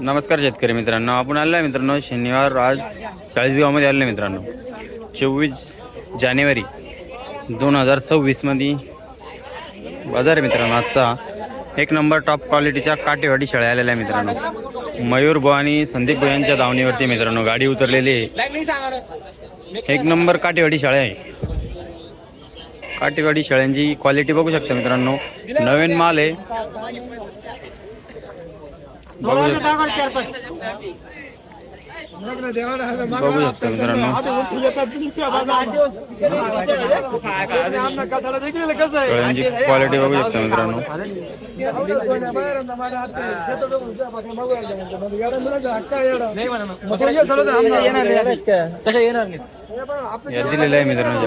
नमस्कार शेतकरी मित्रांनो, आपण आलो आहे मित्रांनो शनिवार आज चाळीसगावमध्ये आलो आहे मित्रांनो. 24 जानेवारी 2026 मध्ये बाजार आहे मित्रांनो. आजचा एक नंबर टॉप क्वालिटीच्या काटेवाडी शेळ्या आलेल्या आहे मित्रांनो. मयूर भाऊ आणि संदीप भाऊ यांच्या धावणीवरती मित्रांनो गाडी उतरलेली आहे. एक नंबर काटेवाडी शेळ्या आहे. काटेवाडी शेळ्यांची क्वालिटी बघू शकता मित्रांनो. नवीन माल आहे. बघू शकता मित्रांनो. शेळ्यांची क्वालिटी बघू शकता मित्रांनो. या दिलेलं आहे मित्रांनो.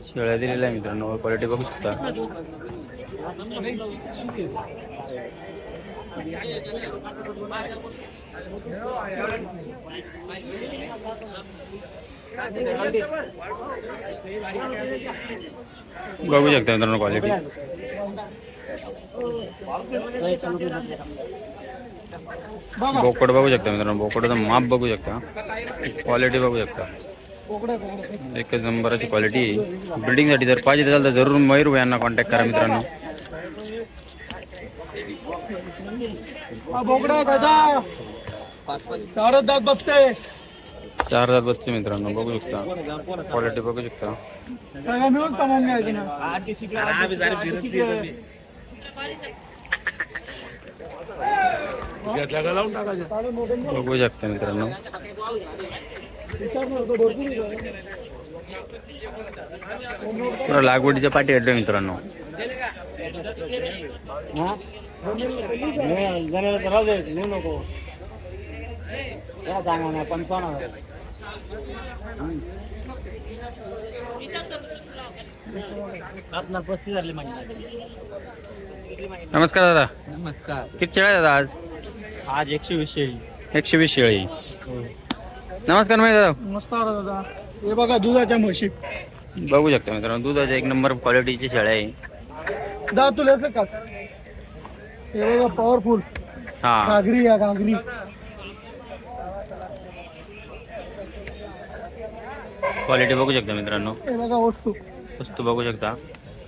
शेळ्या दिलेल्या आहे मित्रांनो. क्वालिटी बघू शकता. बघू शकता मित्रांनो क्वालिटी. बोकड बघू शकता मित्रांनो. बोकडाचं माप बघू शकता. क्वालिटी बघू शकता. एकच नंबरची क्वालिटी. ब्रीडिंग साठी जर पाहिजे असेल तर जरूर मयूर भाई यांना कॉन्टॅक्ट करा मित्रांनो. चार दात बसते मित्रांनो. बघू शकता क्वालिटी. बघू शकता. बघू शकता मित्रांनो. पुरा लागवडीच्या पाठी येतोय मित्रांनो. नमस्कार दादा. नमस्कार. किती शेळ्या दादा आज? आज 120 शेळी. 120 शेळी. नमस्कार माहिती दादा. नमस्कार दादा. हे बघा दुधाच्या म्हशी. बघू शकता मित्रांनो दुधाच्या एक नंबर क्वालिटीची शेळ्या आहे. दा तुला का हे बघा पॉवरफुल. हा घागरी या घागरी. क्वालिटी बघू शकता मित्रांनो. हे बघा वस्तू वस्तू बघू शकता.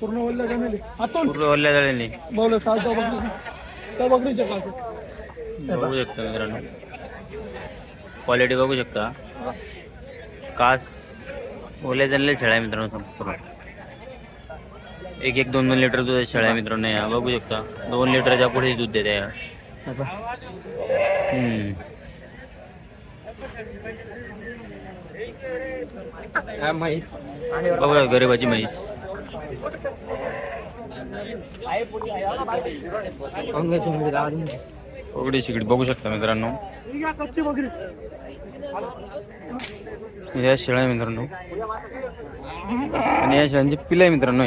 पूर्ण ओल्ल्या जमेली. आतून पूर्ण ओल्या झालेली. बोल सात बकरी. त्या बकरीच्या कास. बघू शकता मित्रांनो. क्वालिटी बघू शकता. कास ओल्या झालेल्या शेळ्या आहे मित्रांनो. संपूर्ण 1-2 लिटर दूध शेळ्या मित्रांनो. या बघू शकता 2 लिटरच्या पुढे दूध देते या. म्हैस बघा गरीबाची म्हैस. उघडी शिकडी बघू शकता मित्रांनो. या शेळ्या मित्रांनो. आणि या शेळ्यांची पिलं आहे मित्रांनो.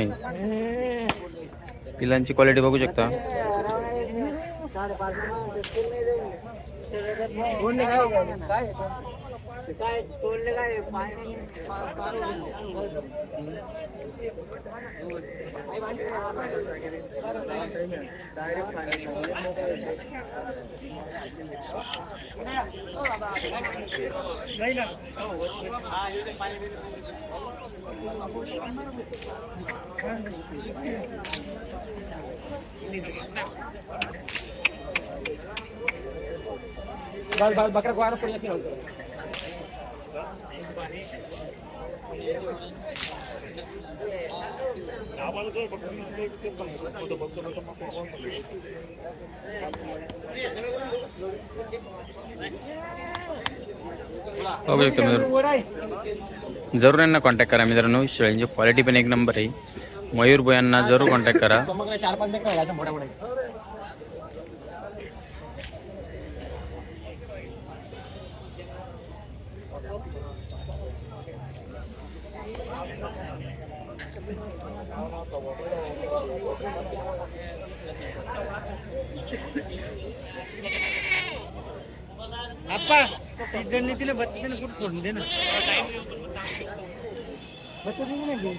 पिलांची क्वालिटी बघू शकता. बकरा गुआरा पड़ी ऐसे होता है. बघू शकता मित्रांनो. जरूर यांना कॉन्टॅक्ट करा मित्रांनो. शेळ्यांची क्वालिटी पण एक नंबर आहे. मयूर भाई यांना जरूर कॉन्टॅक्ट करा. 4-5 मोठ्या मोठ्या. अप्पा सीजन ने तिला बत्तीने कुठे फोडून दे ना. बत्तीने नाही